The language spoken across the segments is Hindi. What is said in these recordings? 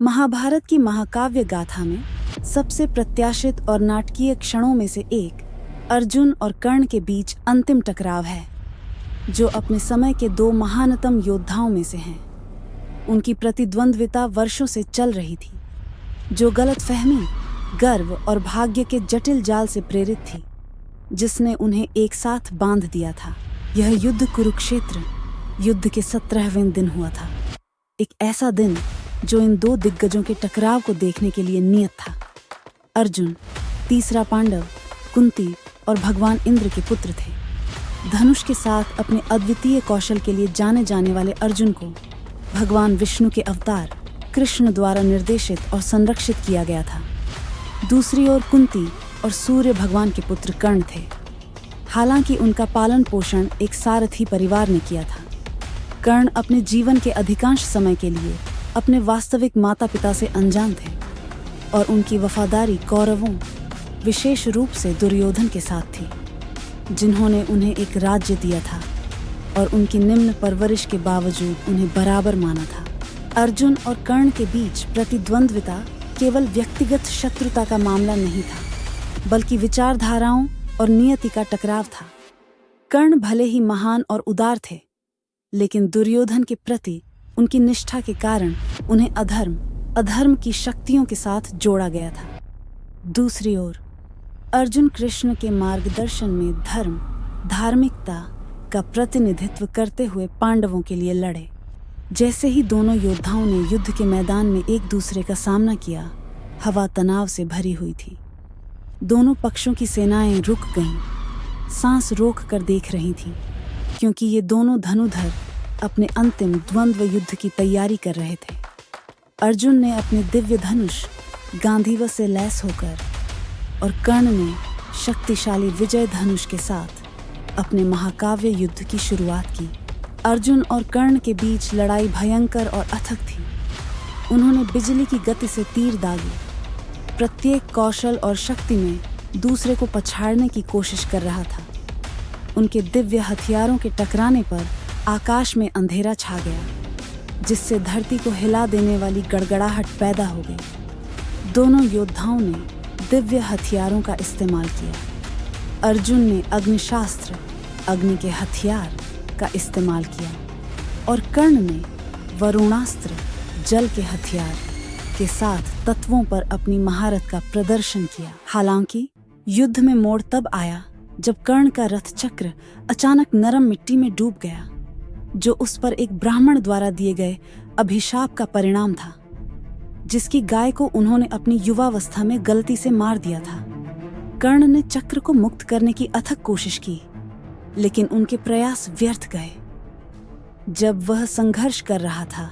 महाभारत की महाकाव्य गाथा में सबसे प्रत्याशित और नाटकीय क्षणों में से एक अर्जुन और कर्ण के बीच अंतिम टकराव है, जो अपने समय के दो महानतम योद्धाओं में से हैं। उनकी प्रतिद्वंद्विता वर्षों से चल रही थी, जो गलतफहमी, गर्व और भाग्य के जटिल जाल से प्रेरित थी, जिसने उन्हें एक साथ बांध दिया था। यह युद्ध कुरुक्षेत्र युद्ध के 17वें दिन हुआ था। एक ऐसा दिन जो इन दो दिग्गजों के टकराव को देखने के लिए नियत था। अर्जुन, तीसरा पांडव, कुंती और भगवान इंद्र के पुत्र थे। धनुष के साथ अपने अद्वितीय कौशल के लिए जाने जाने वाले अर्जुन को भगवान विष्णु के अवतार कृष्ण द्वारा निर्देशित और संरक्षित किया गया था। दूसरी ओर कुंती और सूर्य भगवान के पुत्र कर्ण थे। हालांकि उनका पालन पोषण एक सारथी परिवार ने किया था। कर्ण अपने जीवन के अधिकांश समय के लिए अपने वास्तविक माता पिता से अनजान थे और उनकी वफादारी कौरवों, विशेष रूप से दुर्योधन के साथ थी, जिन्होंने उन्हें एक राज्य दिया था और उनकी निम्न परवरिश के बावजूद उन्हें बराबर माना था। अर्जुन और कर्ण के बीच प्रतिद्वंद्विता केवल व्यक्तिगत शत्रुता का मामला नहीं था, बल्कि विचारधाराओं और नियति का टकराव था। कर्ण भले ही महान और उदार थे, लेकिन दुर्योधन के प्रति उनकी निष्ठा के कारण उन्हें अधर्म की शक्तियों के साथ जोड़ा गया था। दूसरी ओर अर्जुन कृष्ण के मार्गदर्शन में धार्मिकता का प्रतिनिधित्व करते हुए पांडवों के लिए लड़े। जैसे ही दोनों योद्धाओं ने युद्ध के मैदान में एक दूसरे का सामना किया, हवा तनाव से भरी हुई थी। दोनों पक्षों की सेनाएं रुक गईं, सांस रोक कर देख रही थीं, क्योंकि ये दोनों धनुधर अपने अंतिम द्वंद्व युद्ध की तैयारी कर रहे थे। अर्जुन ने अपने दिव्य धनुष गांधीव से लैस होकर और कर्ण ने शक्तिशाली विजय धनुष के साथ अपने महाकाव्य युद्ध की शुरुआत की। अर्जुन और कर्ण के बीच लड़ाई भयंकर और अथक थी। उन्होंने बिजली की गति से तीर दागे, प्रत्येक कौशल और शक्ति में दूसरे को पछाड़ने की कोशिश कर रहा था। उनके दिव्य हथियारों के टकराने पर आकाश में अंधेरा छा गया, जिससे धरती को हिला देने वाली गड़गड़ाहट पैदा हो गई। दोनों योद्धाओं ने दिव्य हथियारों का इस्तेमाल किया। अर्जुन ने अग्निशास्त्र, अग्नि के हथियार का इस्तेमाल किया, और कर्ण ने वरुणास्त्र, जल के हथियार के साथ तत्वों पर अपनी महारत का प्रदर्शन किया। हालांकि युद्ध में मोड़ तब आया जब कर्ण का रथ चक्र अचानक नरम मिट्टी में डूब गया, जो उस पर एक ब्राह्मण द्वारा दिए गए अभिशाप का परिणाम था, जिसकी गाय को उन्होंने अपनी युवावस्था में गलती से मार दिया था। कर्ण ने चक्र को मुक्त करने की अथक कोशिश की, लेकिन उनके प्रयास व्यर्थ गए। जब वह संघर्ष कर रहा था,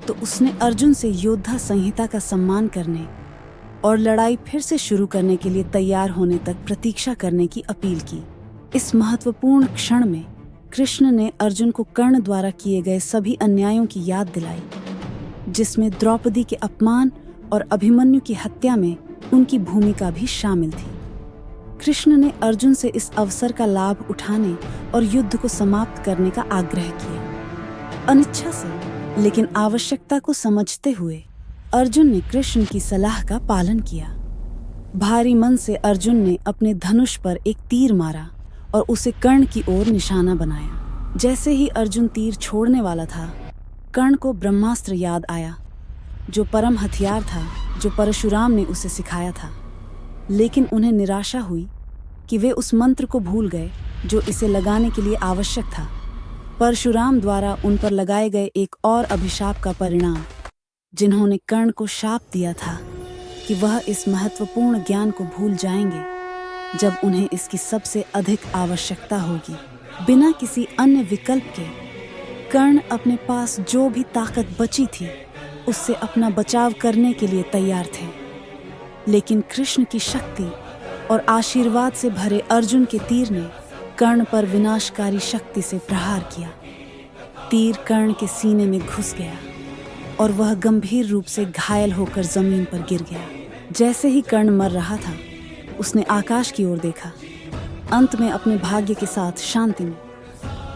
तो उसने अर्जुन से योद्धा संहिता का सम्मान करने और लड़ाई फिर से शुरू करने के लिए तैयार होने तक प्रतीक्षा करने की अपील की। इस महत्वपूर्ण क्षण में कृष्ण ने अर्जुन को कर्ण द्वारा किए गए सभी अन्यायों की याद दिलाई, जिसमें द्रौपदी के अपमान और अभिमन्यु की हत्या में उनकी भूमिका भी शामिल थी। कृष्ण ने अर्जुन से इस अवसर का लाभ उठाने और युद्ध को समाप्त करने का आग्रह किया। अनिच्छा से, लेकिन आवश्यकता को समझते हुए अर्जुन ने कृष्ण की सलाह का पालन किया। भारी मन से अर्जुन ने अपने धनुष पर एक तीर मारा और उसे कर्ण की ओर निशाना बनाया। जैसे ही अर्जुन तीर छोड़ने वाला था, कर्ण को ब्रह्मास्त्र याद आया, जो परम हथियार था जो परशुराम ने उसे सिखाया था। लेकिन उन्हें निराशा हुई कि वे उस मंत्र को भूल गए जो इसे लगाने के लिए आवश्यक था। परशुराम द्वारा उन पर लगाए गए एक और अभिशाप का परिणाम, जिन्होंने कर्ण को शाप दिया था कि वह इस महत्वपूर्ण ज्ञान को भूल जाएंगे जब उन्हें इसकी सबसे अधिक आवश्यकता होगी। बिना किसी अन्य विकल्प के कर्ण अपने पास जो भी ताकत बची थी, उससे अपना बचाव करने के लिए तैयार थे। लेकिन कृष्ण की शक्ति और आशीर्वाद से भरे अर्जुन के तीर ने कर्ण पर विनाशकारी शक्ति से प्रहार किया। तीर कर्ण के सीने में घुस गया और वह गंभीर रूप से घायल होकर जमीन पर गिर गया। जैसे ही कर्ण मर रहा था, उसने आकाश की ओर देखा, अंत में अपने भाग्य के साथ शांति में।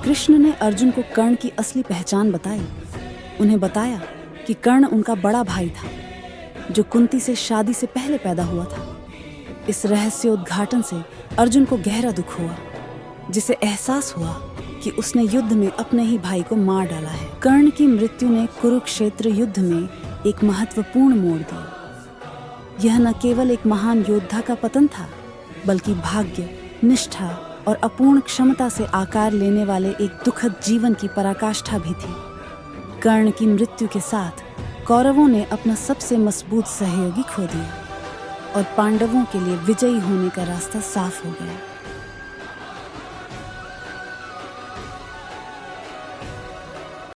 कृष्ण ने अर्जुन को कर्ण की असली पहचान बताई। उन्हें बताया कि कर्ण उनका बड़ा भाई था, जो कुंती से शादी से पहले पैदा हुआ था। इस रहस्योद्घाटन से अर्जुन को गहरा दुख हुआ, जिसे एहसास हुआ कि उसने युद्ध में अपने ही भाई को मार डाला है। कर्ण की मृत्यु ने कुरुक्षेत्र युद्ध में एक महत्वपूर्ण मोड़ दिया। यह न केवल एक महान योद्धा का पतन था, बल्कि भाग्य, निष्ठा और अपूर्ण क्षमता से आकार लेने वाले एक दुखद जीवन की पराकाष्ठा भी थी। कर्ण की मृत्यु के साथ कौरवों ने अपना सबसे मजबूत सहयोगी खो दिया और पांडवों के लिए विजयी होने का रास्ता साफ हो गया।